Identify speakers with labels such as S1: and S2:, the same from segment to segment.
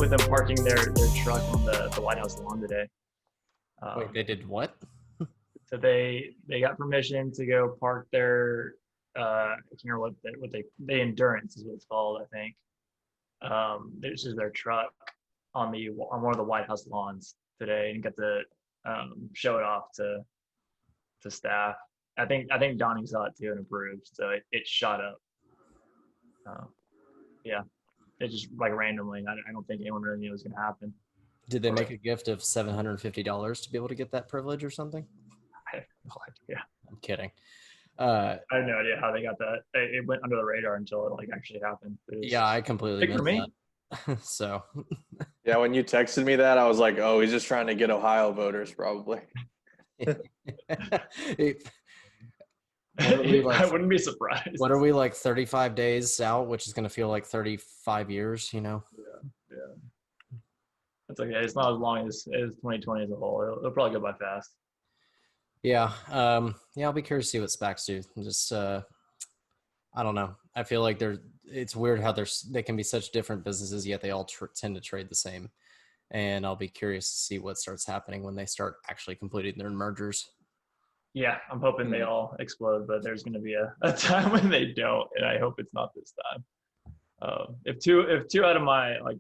S1: with them parking their truck on the White House lawn today.
S2: Wait, they did what?
S1: So they got permission to go park their I can't remember what they Endurance is what it's called, I think. This is their truck on one of the White House lawns today, and got to show it off to staff. I think Donnie saw it too and approved, so it shot up. Yeah, it just like randomly. I don't think anyone really knew it was going to happen.
S2: Did they make a gift of $750 to be able to get that privilege or something?
S1: I have no idea.
S2: I'm kidding.
S1: I have no idea how they got that. It went under the radar until it like actually happened.
S2: Yeah, I completely missed that. So
S3: yeah, when you texted me that, I was like, oh, he's just trying to get Ohio voters probably.
S1: I wouldn't be surprised.
S2: What are we, like 35 days out, which is going to feel like 35 years, you know?
S1: Yeah. That's okay. It's not as long as 2020 as a whole. It'll probably go by fast.
S2: Yeah. I'll be curious to see what SPACs do. Just, I don't know. I feel like it's weird how they can be such different businesses, yet they all tend to trade the same. And I'll be curious to see what starts happening when they start actually completing their mergers.
S1: Yeah, I'm hoping they all explode, but there's going to be a time when they don't, and I hope it's not this time. If two out of my like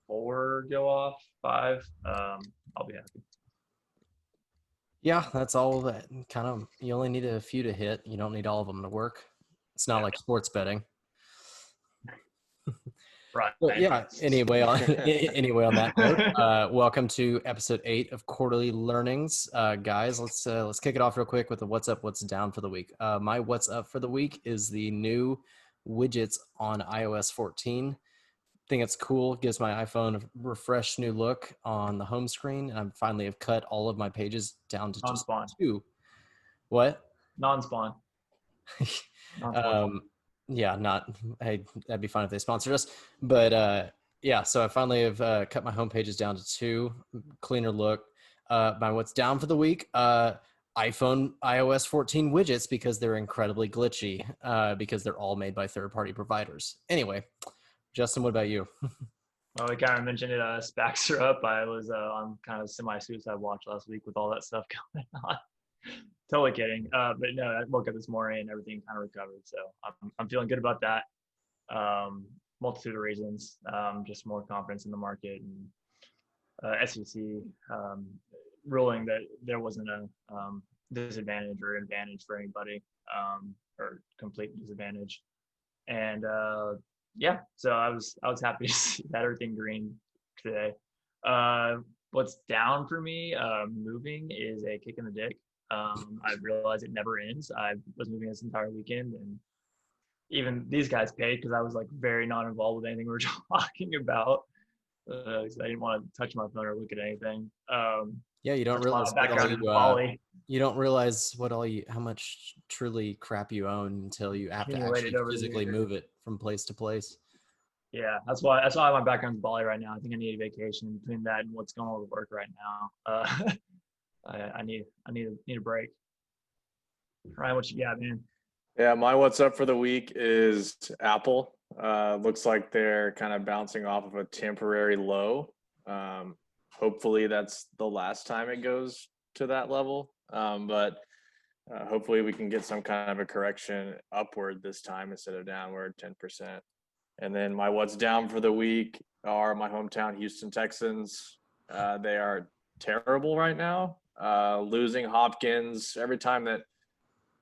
S1: 4 go off, 5, I'll be happy.
S2: Yeah, that's all that kind of. You only need a few to hit. You don't need all of them to work. It's not like sports betting.
S1: Right.
S2: Well, yeah. Anyway, on that note, welcome to episode 8 of Quarterly Learnings, guys. Let's kick it off real quick with the what's up, what's down for the week. My what's up for the week is the new widgets on iOS 14. I think it's cool. It gives my iPhone a refreshed new look on the home screen, and I finally have cut all of my pages down to just 2. What?
S1: Non-spawn.
S2: Yeah, that'd be fine if they sponsored us. But yeah, so I finally have cut my home pages down to 2, cleaner look. My what's down for the week, iPhone iOS 14 widgets, because they're incredibly glitchy, because they're all made by third-party providers. Anyway, Justin, what about you?
S1: Well, we kind of mentioned it. SPACs are up. I was on kind of semi-suicide watch last week with all that stuff going on. Totally kidding. But no, I woke up this morning and everything kind of recovered. So I'm feeling good about that. Multitude of reasons. Just more confidence in the market, and SEC ruling that there wasn't a disadvantage or advantage for anybody, or complete disadvantage. And yeah, so I was happy to see that everything green today. What's down for me, moving is a kick in the dick. I realized it never ends. I was moving this entire weekend, and even these guys paid because I was like very not involved with anything we were talking about. Because I didn't want to touch my phone or look at anything.
S2: Yeah, you don't realize how much truly crap you own until you have to actually physically move it from place to place.
S1: Yeah, that's why my background's Bali right now. I think I need a vacation between that and what's going on with work right now. I need a break. Ryan, what you got, man?
S3: Yeah, my what's up for the week is Apple. Looks like they're kind of bouncing off of a temporary low. Hopefully that's the last time it goes to that level. But hopefully we can get some kind of a correction upward this time instead of downward 10%. And then my what's down for the week are my hometown Houston Texans. They are terrible right now. Losing Hopkins every time that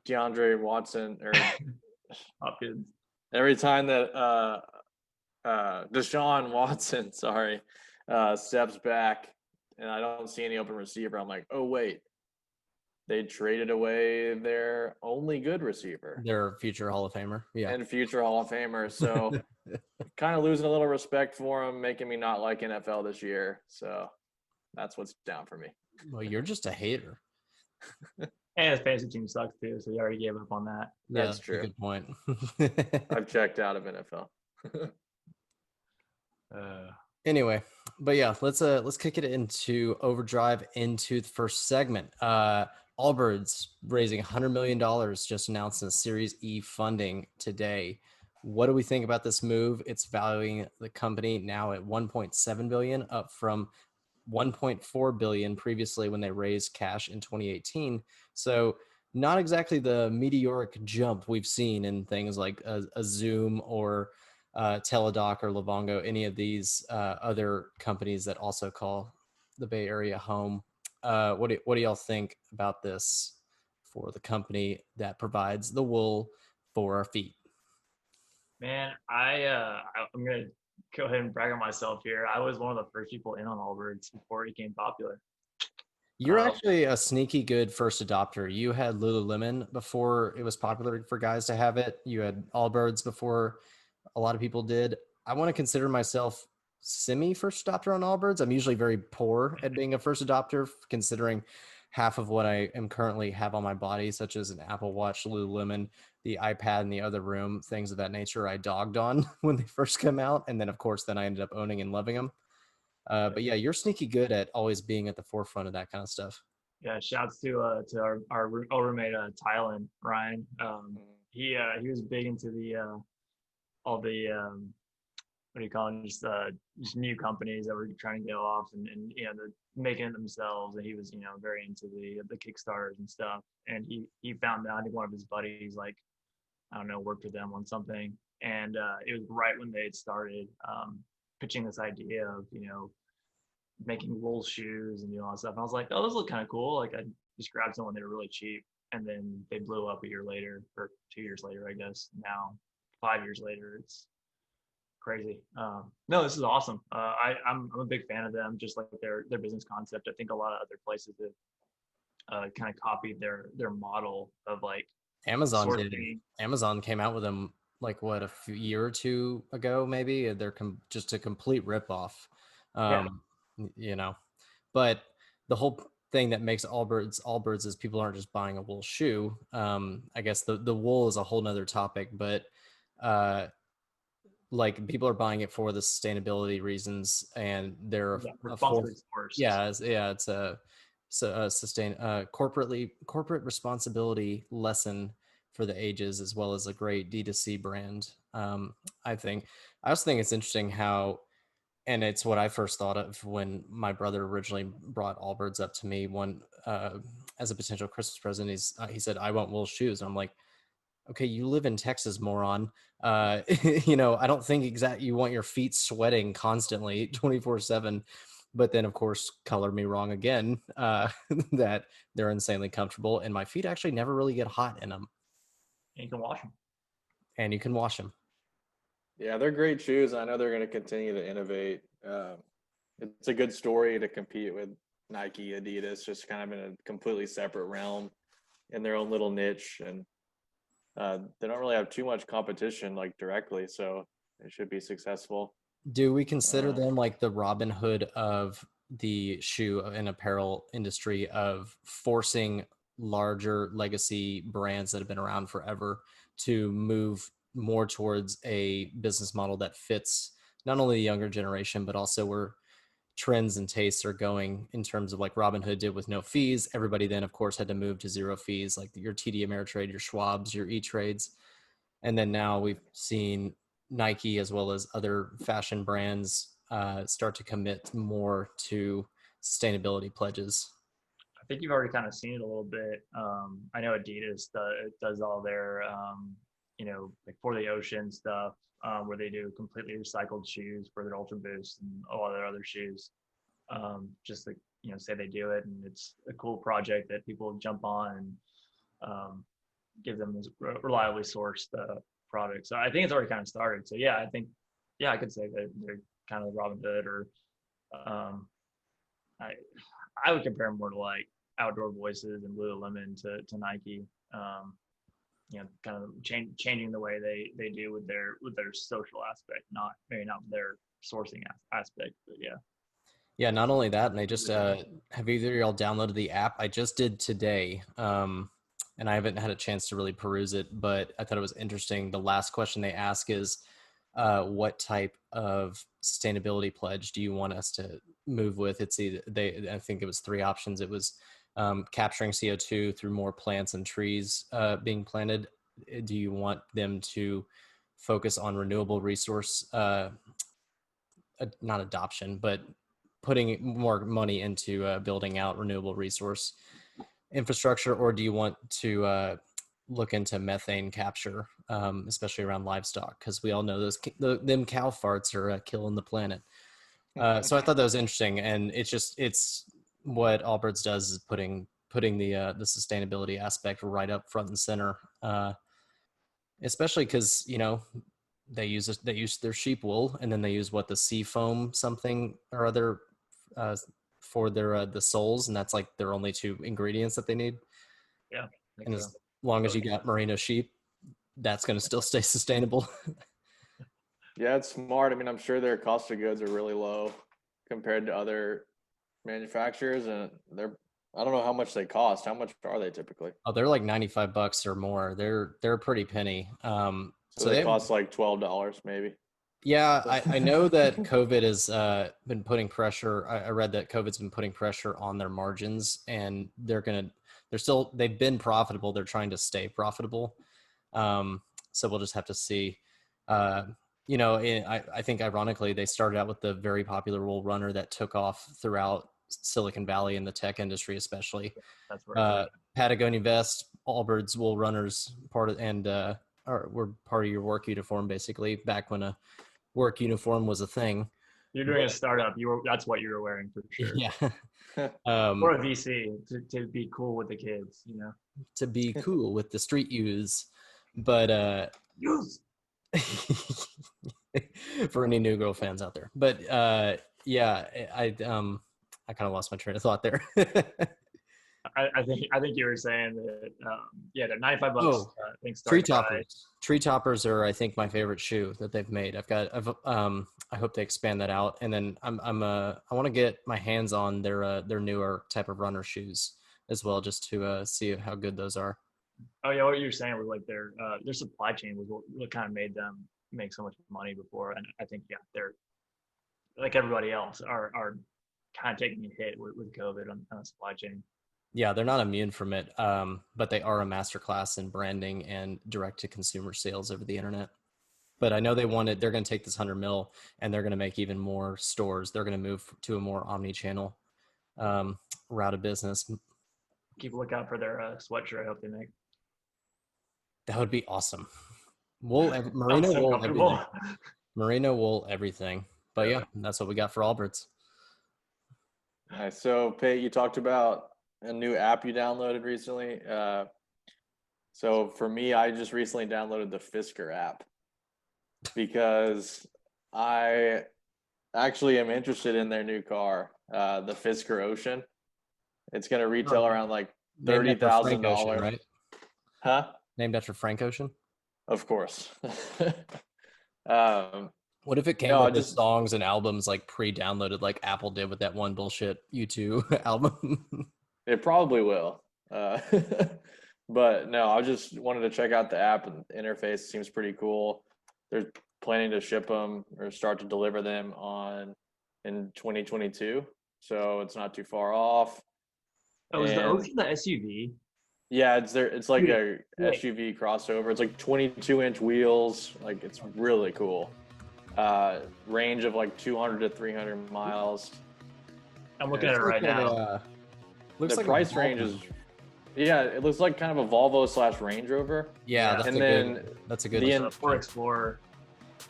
S3: DeAndre Watson or
S1: Hopkins.
S3: Every time that Deshaun Watson, steps back and I don't see any open receiver, I'm like, oh wait, they traded away their only good receiver,
S2: their future Hall of Famer,
S3: and future Hall of Famer. So kind of losing a little respect for him, making me not like NFL this year. So that's what's down for me.
S2: Well, you're just a hater.
S1: And his fantasy team sucks too, so he already gave up on that.
S2: Yeah, that's true. Good point.
S3: I've checked out of NFL.
S2: Anyway, but yeah, let's kick it into overdrive into the first segment. Allbirds raising $100 million, just announced in Series E funding today. What do we think about this move? It's valuing the company now at 1.7 billion, up from 1.4 billion previously when they raised cash in 2018. So not exactly the meteoric jump we've seen in things like a Zoom or Teladoc or Livongo, any of these other companies that also call the Bay Area home. What do y'all think about this for the company that provides the wool for our feet?
S1: Man, I'm gonna go ahead and brag on myself here. I was one of the first people in on Allbirds before it became popular.
S2: You're actually a sneaky good first adopter. You had Lululemon before it was popular for guys to have it. You had Allbirds before a lot of people did. I want to consider myself semi first adopter on Allbirds. I'm usually very poor at being a first adopter, considering half of what I am currently have on my body, such as an Apple Watch, Lululemon, the iPad in the other room, things of that nature. I dogged on when they first came out, and then of course, then I ended up owning and loving them. But yeah, you're sneaky good at always being at the forefront of that kind of stuff.
S1: Yeah, shouts to our old roommate Tylen Ryan. He was big into the all the what do you call them, just new companies that were trying to get off and you know they're making it themselves, and he was very into the Kickstarters and stuff. And he found out, I think one of his buddies, like, I don't know, worked with them on something, and it was right when they had started pitching this idea of making wool shoes and all that stuff. And I was like, oh, those look kind of cool. Like, I just grabbed some when they were really cheap, and then they blew up a year later, or 2 years later, I guess. Now, 5 years later, it's crazy. No, this is awesome. I'm a big fan of them, just like their business concept. I think a lot of other places have kind of copied their model of like
S2: Amazon did.
S1: sourcing.
S2: Amazon came out with them like what, a few year or two ago, maybe. They're just a complete ripoff.
S1: Yeah,
S2: Um, you know, but the whole thing that makes Allbirds is people aren't just buying a wool shoe. I guess the wool is a whole nother topic, but uh, like people are buying it for the sustainability reasons, and they're
S1: yeah,
S2: a fourth.
S1: responsibly sourced.
S2: Yeah, it's a corporate responsibility lesson for the ages, as well as a great D2C brand. I think I also think it's interesting how, and it's what I first thought of when my brother originally brought Allbirds up to me one as a potential Christmas present. He said, "I want wool shoes," and I'm like, okay, you live in Texas, moron. I don't think you want your feet sweating constantly 24/7. But then, of course, color me wrong again, that they're insanely comfortable. And my feet actually never really get hot in them.
S1: And you can wash them.
S2: And you can wash them.
S3: Yeah, they're great shoes. I know they're going to continue to innovate. It's a good story to compete with Nike, Adidas, just kind of in a completely separate realm in their own little niche. And they don't really have too much competition like directly, so it should be successful.
S2: Do we consider them like the Robinhood of the shoe and apparel industry, of forcing larger legacy brands that have been around forever to move more towards a business model that fits not only the younger generation, but also where trends and tastes are going, in terms of like Robinhood did with no fees? Everybody then, of course, had to move to zero fees, like your TD Ameritrade, your Schwabs, your E-Trades. And then now we've seen Nike, as well as other fashion brands, start to commit more to sustainability pledges.
S1: I think you've already kind of seen it a little bit. I know Adidas does all their, like for the ocean stuff, where they do completely recycled shoes for their Ultra Boost and all their other shoes. Just like, say they do it, and it's a cool project that people jump on and give them this reliably sourced product. So I think it's already kind of started. So yeah, I think, I could say that they're kind of Robinhood, or um, I I would compare them more to like Outdoor Voices and Lululemon to Nike. Kind of changing the way they do with their social aspect, maybe not their sourcing aspect, but yeah.
S2: Yeah, not only that, and they just have either of y'all downloaded the app? I just did today, and I haven't had a chance to really peruse it, but I thought it was interesting. The last question they ask is, what type of sustainability pledge do you want us to move with? It's either I think it was three options. It was capturing CO2 through more plants and trees being planted. Do you want them to focus on renewable resource, not adoption, but putting more money into building out renewable resource infrastructure, or do you want to look into methane capture, especially around livestock? Because we all know them cow farts are killing the planet. So I thought that was interesting, and it's what Allbirds does is putting the sustainability aspect right up front and center, especially because they use their sheep wool, and then they use the sea foam something or other for their the soles, and that's like their only two ingredients that they need.
S1: Yeah,
S2: and as long as you got merino sheep, that's going to still stay sustainable.
S3: Yeah, it's smart. I mean, I'm sure their cost of goods are really low compared to other manufacturers, and I don't know how much they cost. How much are they typically?
S2: Oh, they're like $95 or more. They're a pretty penny.
S3: So they cost like $12 maybe.
S2: Yeah, I know that COVID has been putting pressure. I read that COVID's been putting pressure on their margins, and they've been profitable. They're trying to stay profitable. So we'll just have to see. I think ironically, they started out with the very popular wool runner that took off throughout Silicon Valley in the tech industry, especially.
S1: That's where
S2: Patagonia vest, Allbirds wool runners, were part of your work uniform, basically, back when a work uniform was a thing.
S1: You're doing a startup. That's what you were wearing for sure.
S2: Yeah.
S1: Or a VC to be cool with the kids,
S2: To be cool with the street use. But for any New Girl fans out there. But yeah, I kind of lost my train of thought there.
S1: I think you were saying that they're $95.
S2: Oh,
S1: I think
S2: tree toppers. Tree toppers are, I think, my favorite shoe that they've made. I hope they expand that out, and then I want to get my hands on their newer type of runner shoes as well, just to see how good those are.
S1: Oh yeah, what you're saying was like their supply chain was what kind of made them make so much money before, and I think they're like everybody else are kind of taking a hit with COVID on the supply chain.
S2: Yeah, they're not immune from it, but they are a masterclass in branding and direct-to-consumer sales over the internet. But I know they're going to take this 100 mil, and they're going to make even more stores. They're going to move to a more omni-channel route of business.
S1: Keep a lookout for their sweatshirt I hope they make.
S2: That would be awesome. Merino wool, everything. Merino wool, everything. But yeah, that's what we got for Allbirds.
S3: Nice. So, Pate, you talked about a new app you downloaded recently. So for me, I just recently downloaded the Fisker app because I actually am interested in their new car, the Fisker Ocean. It's going to retail around like $30,000,
S2: right?
S3: Huh?
S2: Named after Frank Ocean?
S3: Of course.
S2: What if it came with just songs and albums like pre-downloaded, like Apple did with that one bullshit U2 album?
S3: It probably will. But no, I just wanted to check out the app, and the interface seems pretty cool. They're planning to ship them or start to deliver them in 2022. So it's not too far off.
S1: Oh, is the Ocean the SUV?
S3: Yeah, it's like a SUV crossover. It's like 22-inch wheels. Like, it's really cool. Range of like 200 to 300 miles.
S1: I'm looking at it right now.
S3: The price range is, it looks like kind of a Volvo / Range Rover.
S2: Yeah, that's a good
S1: Ford Explorer.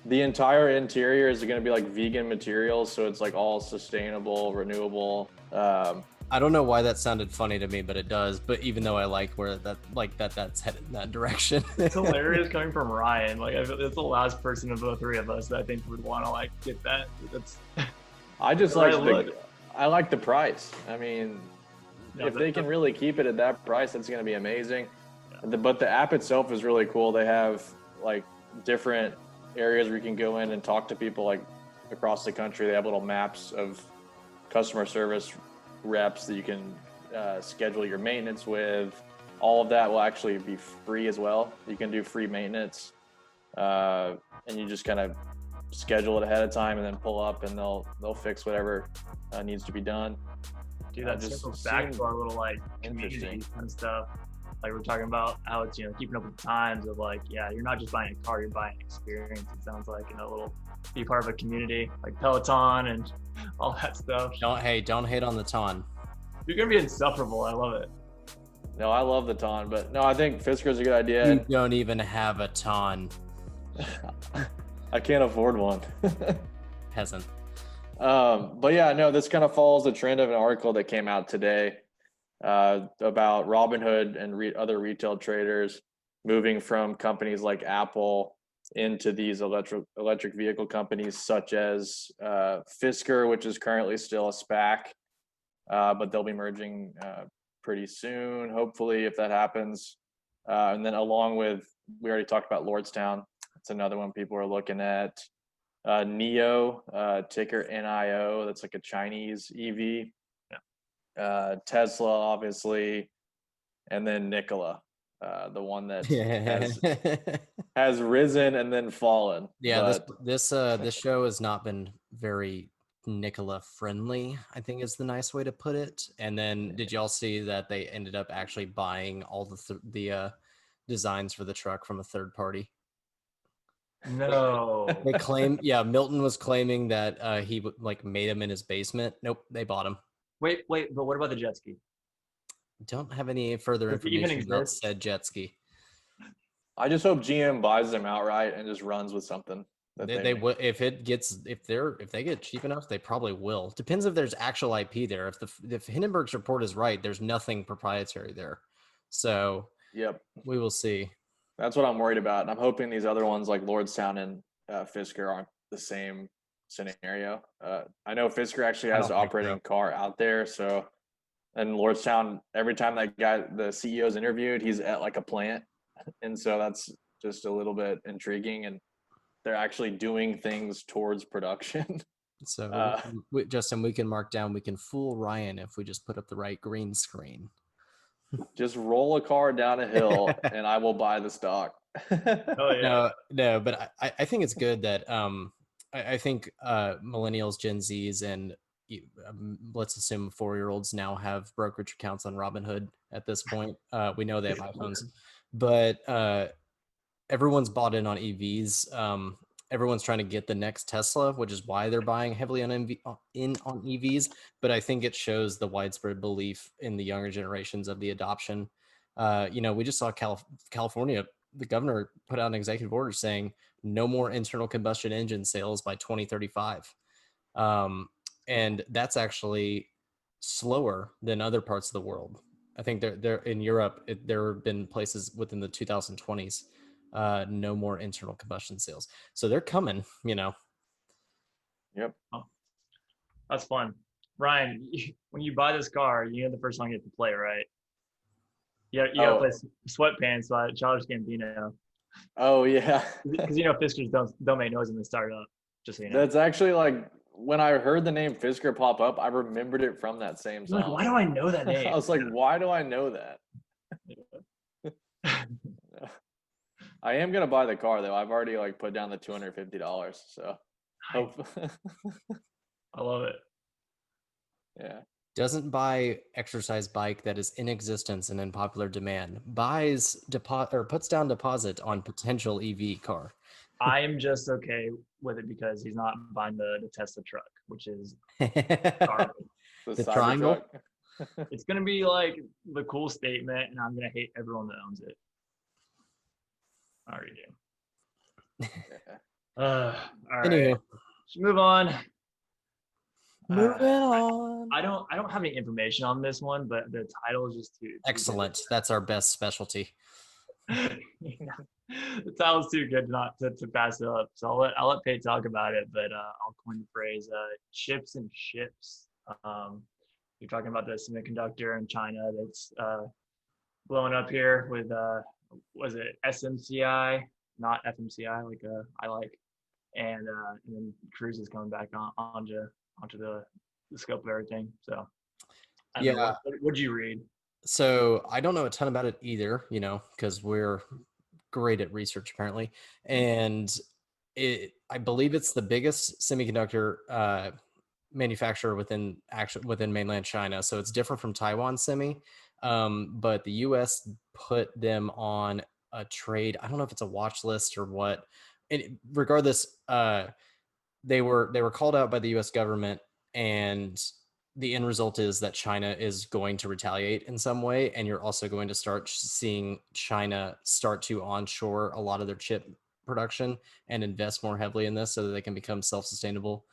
S3: The entire interior is going to be like vegan materials, so it's like all sustainable, renewable.
S2: I don't know why that sounded funny to me, but it does. But even though I like where that's headed in that direction.
S1: It's hilarious coming from Ryan. Like, it's the last person of the three of us that I think would want to like get that.
S3: I like the price. I mean, if they can really keep it at that price, that's going to be amazing. Yeah. But the app itself is really cool. They have like different areas where you can go in and talk to people like across the country. They have little maps of customer service reps that you can schedule your maintenance with. All of that will actually be free as well. You can do free maintenance, and you just kind of schedule it ahead of time and then pull up, and they'll fix whatever needs to be done.
S1: Dude, that circles back to our little like community and stuff. Like we're talking about how it's, keeping up with the times of like, yeah, you're not just buying a car, you're buying an experience. It sounds like, little be part of a community like Peloton and all that stuff.
S2: Don't hate on the ton.
S1: You're gonna be insufferable. I love it.
S3: No, I love the ton, but no, I think Fisker's a good idea.
S2: You don't even have a ton.
S3: I can't afford one.
S2: Peasant.
S3: But yeah, no, this kind of follows the trend of an article that came out today about Robinhood and other retail traders moving from companies like Apple into these electric vehicle companies such as Fisker, which is currently still a SPAC, but they'll be merging pretty soon, hopefully, if that happens. And then along with, we already talked about Lordstown. It's another one people are looking at. NIO, ticker NIO, that's like a Chinese EV. Yeah. Tesla, obviously, and then Nikola, the one that has risen and then fallen.
S2: Yeah, but this show has not been very Nikola friendly, I think is the nice way to put it. And then did y'all see that they ended up actually buying all the designs for the truck from a third party?
S1: No.
S2: They claim, yeah, Milton was claiming that he like made them in his basement. Nope, they bought them.
S1: Wait, but what about the jet ski?
S2: Don't have any further information about said jet ski.
S3: I just hope GM buys them outright and just runs with something.
S2: They will if they get cheap enough, they probably will. Depends if there's actual IP there. If Hindenburg's report is right, there's nothing proprietary there. So
S3: yep,
S2: we will see.
S3: That's what I'm worried about. And I'm hoping these other ones like Lordstown and Fisker aren't the same scenario. I know Fisker actually has an operating car out there. So, and Lordstown, every time that guy, the CEO is interviewed, he's at like a plant. And so that's just a little bit intriguing. And they're actually doing things towards production.
S2: So, Justin, we can mark down, we can fool Ryan if we just put up the right green screen.
S3: Just roll a car down a hill and I will buy the stock.
S1: Oh yeah.
S2: No, but I think it's good that I think millennials, Gen Zs, and let's assume 4-year-olds now have brokerage accounts on Robinhood at this point. We know they have iPhones, but everyone's bought in on EVs. Everyone's trying to get the next Tesla, which is why they're buying heavily on EVs. But I think it shows the widespread belief in the younger generations of the adoption. We just saw California, the governor put out an executive order saying no more internal combustion engine sales by 2035. And that's actually slower than other parts of the world. I think they're in Europe. There have been places within the 2020s. No more internal combustion sales. So they're coming,
S3: Yep.
S1: Oh, that's fun. Ryan, when you buy this car, the first song you have to play, right? You gotta play Sweatpants by Childish Gambino.
S3: Oh yeah.
S1: Because Fiskers don't make noise when they start up. Just so you know.
S3: That's actually like when I heard the name Fisker pop up, I remembered it from that same song.
S1: Like, why do I know that name?
S3: I was like, why do I know that? I am gonna buy the car though. I've already put down the $250. So hope.
S1: I love it.
S3: Yeah.
S2: Doesn't buy exercise bike that is in existence and in popular demand. Buys puts down deposit on potential EV car.
S1: I am just okay with it because he's not buying the Tesla truck, which is garbage.
S2: The triangle.
S1: It's gonna be like the cool statement, and I'm gonna hate everyone that owns it. I already do. All right.
S2: Anyway.
S1: Let's move on.
S2: Moving on.
S1: I don't have any information on this one, but the title is just too
S2: excellent. That's our best specialty.
S1: The title's too good not to pass it up. So I'll let Pate talk about it, but I'll coin the phrase chips and ships. You're talking about the semiconductor in China that's blowing up here with was it SMCI, not FMCI like I like, and then Cruise is coming back onto the scope of everything. So
S2: yeah,
S1: what'd you read?
S2: So I don't know a ton about it either, because we're great at research apparently, and I believe it's the biggest semiconductor manufacturer within mainland China, so it's different from Taiwan Semi. But the U.S. put them on a trade. I don't know if it's a watch list or what. And regardless, they were called out by the U.S. government, and the end result is that China is going to retaliate in some way, and you're also going to start seeing China start to onshore a lot of their chip production and invest more heavily in this so that they can become self-sustainable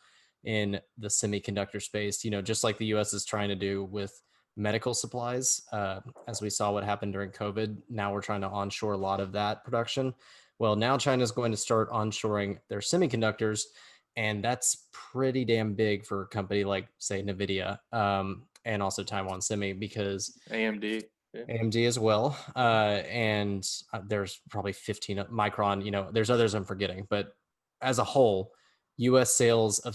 S2: in the semiconductor space. Just like the U.S. is trying to do with medical supplies, as we saw what happened during COVID. Now we're trying to onshore a lot of that production. Well, now China's going to start onshoring their semiconductors, and that's pretty damn big for a company like, say, NVIDIA, and also Taiwan Semi, because
S3: AMD. Yeah.
S2: AMD as well. And there's probably 15 Micron, there's others I'm forgetting, but as a whole, US sales of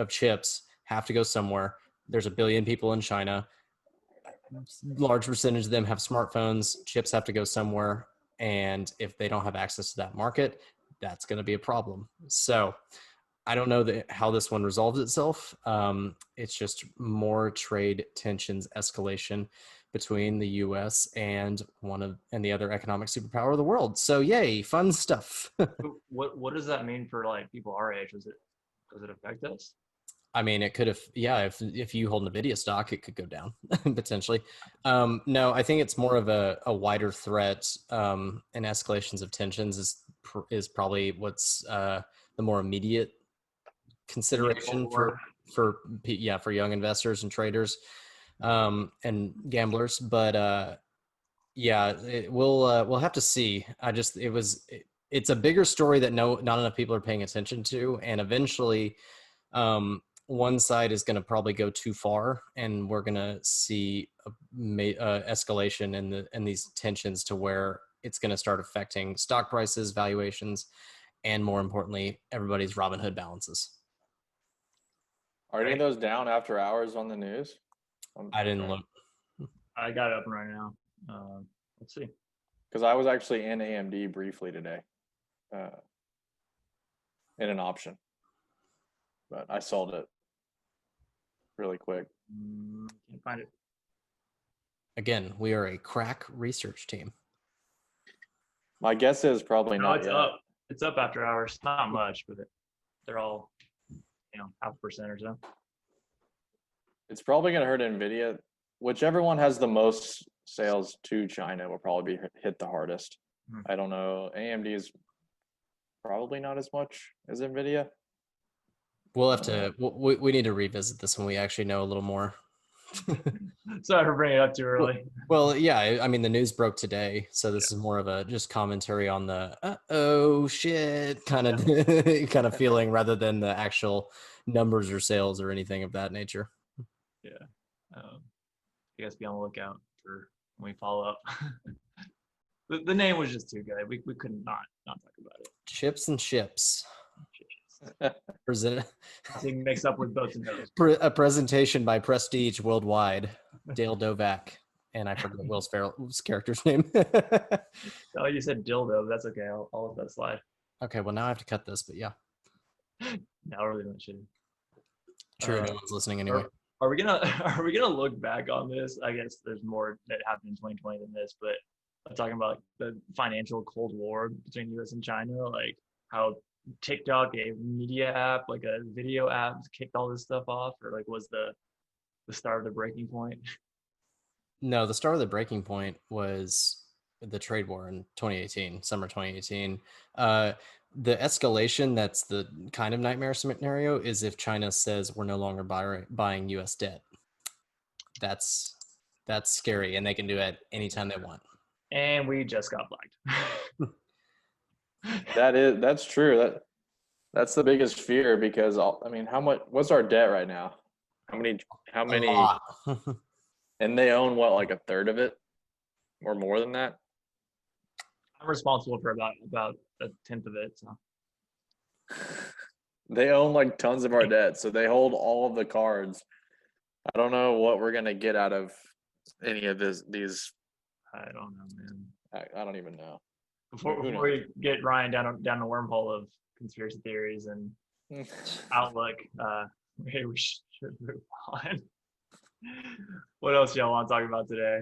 S2: chips have to go somewhere. There's a billion people in China. Large percentage of them have smartphones. Chips have to go somewhere. And if they don't have access to that market, that's going to be a problem. So I don't know how this one resolves itself. It's just more trade tensions escalation between the U.S. and the other economic superpower of the world. So yay, fun stuff.
S1: What does that mean for like people our age? Does it affect us?
S2: I mean, it could have, yeah, if you hold NVIDIA stock, it could go down potentially. No, I think it's more of a wider threat, and escalations of tensions is probably what's the more immediate consideration for young investors and traders, and gamblers. But yeah, we'll have to see. It's a bigger story that not enough people are paying attention to, and eventually one side is going to probably go too far, and we're going to see escalation in these tensions to where it's going to start affecting stock prices, valuations, and more importantly, everybody's Robinhood balances.
S3: Are any of those down after hours on the news?
S2: I didn't look.
S1: I got it up right now. Let's see.
S3: Because I was actually in AMD briefly today, in an option, but I sold it really quick.
S1: Can't find it.
S2: Again, we are a crack research team.
S3: My guess is probably
S1: No,
S3: not
S1: it's
S3: yet.
S1: up. It's up after hours. Not much, but they're all, 0.5% or so.
S3: It's probably going to hurt NVIDIA. Whichever one has the most sales to China will probably be hit the hardest. I don't know. AMD is probably not as much as NVIDIA.
S2: We'll have to. We need to revisit this when we actually know a little more.
S1: Sorry for bringing it up too early.
S2: Well, yeah. I mean, the news broke today, so this is more of a just commentary on the oh shit kind of feeling, rather than the actual numbers or sales or anything of that nature.
S1: Yeah. I guess be on the lookout for when we follow up. The name was just too good. We couldn't not talk about it.
S2: Chips and ships. Presented.
S1: Mixed up with both of those.
S2: A presentation by Prestige Worldwide, Dale Dovak, and I forget Will Ferrell's character's name.
S1: Oh, you said dildo. That's okay. I'll let that slide.
S2: Okay, well now I have to cut this, but yeah.
S1: Now really not shitty.
S2: True, no one's listening anyway.
S1: Are we gonna look back on this? I guess there's more that happened in 2020 than this, but I'm talking about the financial Cold War between U.S. and China, like how TikTok, a media app, like a video app, kicked all this stuff off, or like was the start of the breaking point?
S2: No, the start of the breaking point was the trade war in 2018, summer 2018. The escalation, that's the kind of nightmare scenario, is if China says we're no longer buying U.S. debt. That's scary, and they can do it anytime they want.
S1: And we just got blacked.
S3: That's true. That's the biggest fear, because what's our debt right now? How many and they own what, like a third of it or more than that?
S1: I'm responsible for about a tenth of it. So
S3: they own like tons of our debt, so they hold all of the cards. I don't know what we're gonna get out of any of these.
S1: I don't know, man.
S3: I don't even know.
S1: Before we get Ryan down the wormhole of conspiracy theories and Outlook, maybe we should move on. What else y'all want to talk about today?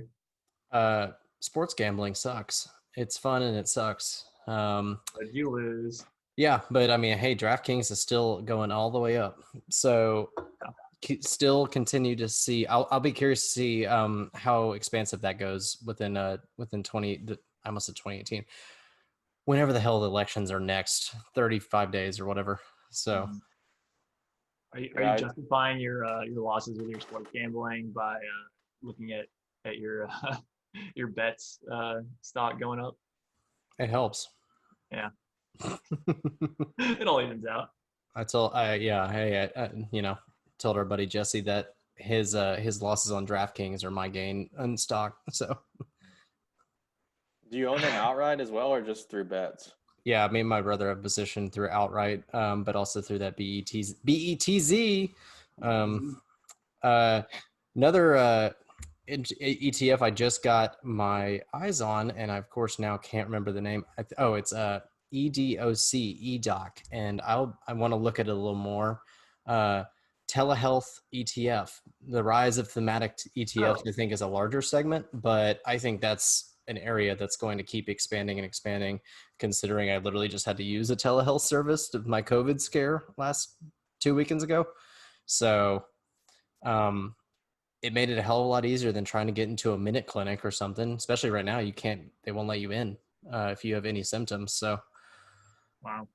S2: Sports gambling sucks. It's fun and it sucks.
S1: Did you lose?
S2: Yeah, but I mean, hey, DraftKings is still going all the way up. So still continue to see. I'll be curious to see how expansive that goes within 20. I almost said 2018. Whenever the hell the elections are next, 35 days or whatever. So,
S1: are you justifying your losses with your sports gambling by looking at your your bets stock going up?
S2: it helps.
S1: Yeah. It all evens out.
S2: I told told our buddy Jesse that his losses on DraftKings are my gain on stock. So,
S3: do you own them outright as well, or just through bets?
S2: yeah, me and my brother have positioned through outright, but also through that BETZ. Another ETF I just got my eyes on, and I of course now can't remember the name. It's EDOC, and I want to look at it a little more. Telehealth ETF, the rise of thematic ETFs, I think is a larger segment, but I think that's an area that's going to keep expanding and expanding, considering I literally just had to use a telehealth service to my COVID scare last 2 weekends ago. So it made it a hell of a lot easier than trying to get into a minute clinic or something, especially right now. They won't let you in if you have any symptoms. So
S1: wow.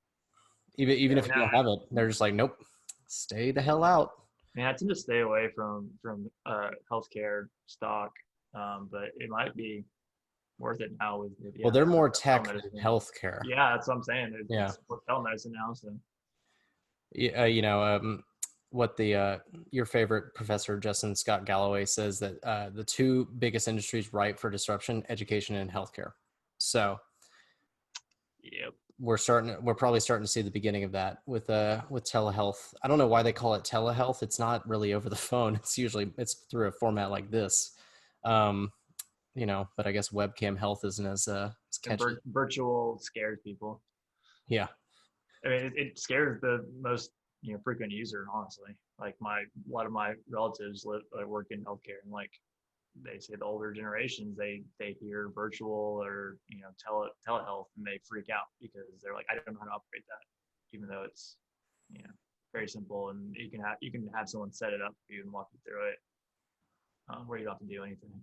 S2: Even if you don't have it, they're just like, nope, stay the hell out.
S1: Man, I tend to stay away from healthcare stock, but it might be worth it now with
S2: well, they're more tech than healthcare.
S1: Yeah, that's what I'm saying.
S2: It's
S1: telemedicine now, so
S2: what your favorite professor Justin Scott Galloway says that the two biggest industries ripe for disruption: education and healthcare. So,
S1: yep.
S2: We're probably starting to see the beginning of that with telehealth. I don't know why they call it telehealth. It's not really over the phone. It's through a format like this. But I guess webcam health isn't as catchy.
S1: Virtual scares people.
S2: Yeah.
S1: I mean, it scares the most frequent user, honestly. Like a lot of my relatives work in healthcare, and like they say the older generations, they hear virtual or telehealth and they freak out because they're like, I don't know how to operate that, even though it's very simple, and you can have someone set it up for you and walk you through it where you don't have to do anything.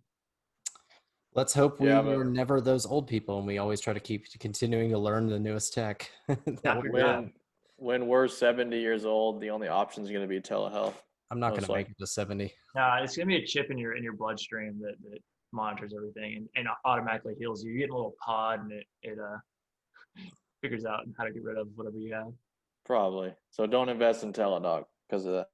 S2: Let's hope we're never those old people and we always try to keep continuing to learn the newest tech.
S3: When we're 70 years old, the only option is going to be telehealth.
S2: I'm not going to make it to 70.
S1: It's going to be a chip in your bloodstream that monitors everything and automatically heals you. You get a little pod and it figures out how to get rid of whatever you have.
S3: Probably. So don't invest in Teladoc because of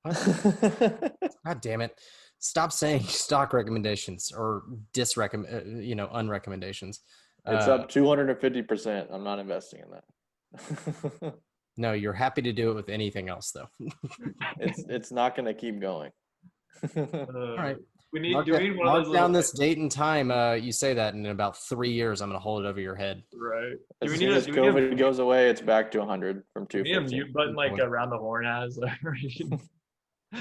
S3: that.
S2: God damn it. Stop saying stock recommendations or unrecommendations.
S3: It's up 250%. I'm not investing in that.
S2: No, you're happy to do it with anything else, though.
S3: It's not going to keep going.
S2: All right.
S1: We need
S2: mark down this date and time. You say that, and in about 3 years, I'm going to hold it over your head.
S1: Right.
S3: As soon as COVID goes away, it's back to 100 from 250.
S1: Do we need a mute button like around the horn has?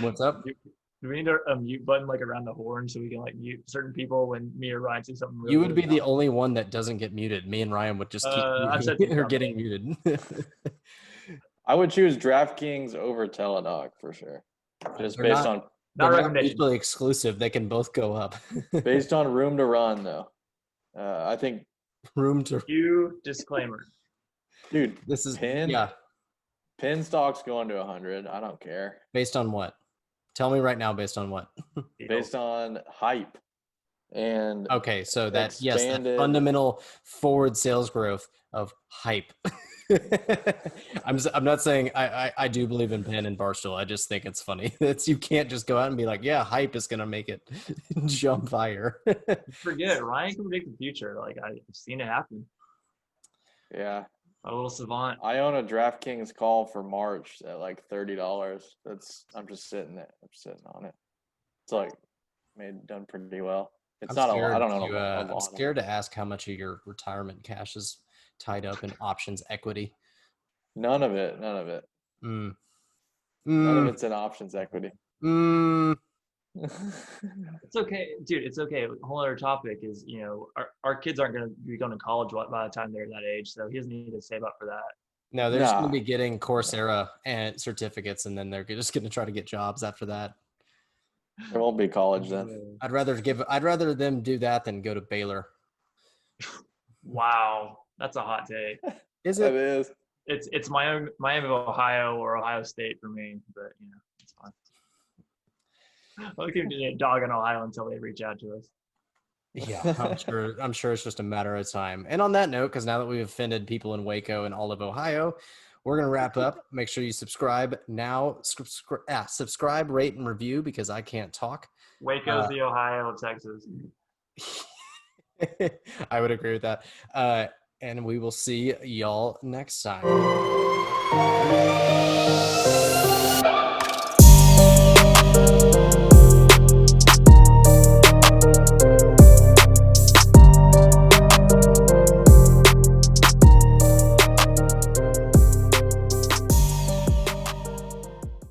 S2: What's up?
S1: Do we need a mute button like around the horn so we can like mute certain people when me or Ryan say something?
S2: You would be the only one that doesn't get muted. Me and Ryan would just keep getting muted.
S3: I would choose DraftKings over Teladoc for sure. Just based on
S2: not mutually exclusive. They can both go up.
S3: Based on room to run, though. I think
S1: disclaimer.
S3: Dude,
S2: this is
S3: Penn stock's going to 100. I don't care.
S2: Based on what? Tell me right now. Based on what?
S3: Based on hype. And
S2: okay, so that fundamental forward sales growth of hype. I'm not saying I do believe in Penn and Barstool. I just think it's funny that you can't just go out and be like, yeah, hype is gonna make it jump higher.
S1: Forget it. Ryan can predict the future. Like I've seen it happen.
S3: Yeah.
S1: A little savant.
S3: I own a DraftKings call for March at like $30. I'm just sitting there. I'm sitting on it. It's like done pretty well. It's not a lot. I don't know.
S2: I'm scared to ask how much of your retirement cash is tied up in options equity.
S3: None of it. None of it's in options equity.
S1: It's okay, dude. It's okay. A whole other topic is, our kids aren't going to be going to college by the time they're that age, so he doesn't need to save up for that.
S2: No, they're just going to
S3: Nah.
S2: be getting Coursera and certificates, and then they're just going to try to get jobs after that.
S3: There won't be college then.
S2: I'd rather them do that than go to Baylor.
S1: Wow, that's a hot take.
S2: Is
S3: It
S2: it?
S3: is.
S1: It's Miami of Ohio or Ohio State for me, but it's fine. We'll keep doing a dog in Ohio until they reach out to us.
S2: Yeah, I'm sure it's just a matter of time. And on that note, because now that we've offended people in Waco and all of Ohio, we're going to wrap up. Make sure you subscribe now. Subscribe, rate, and review, because I can't talk.
S1: Waco's the Ohio of Texas.
S2: I would agree with that. And we will see y'all next time.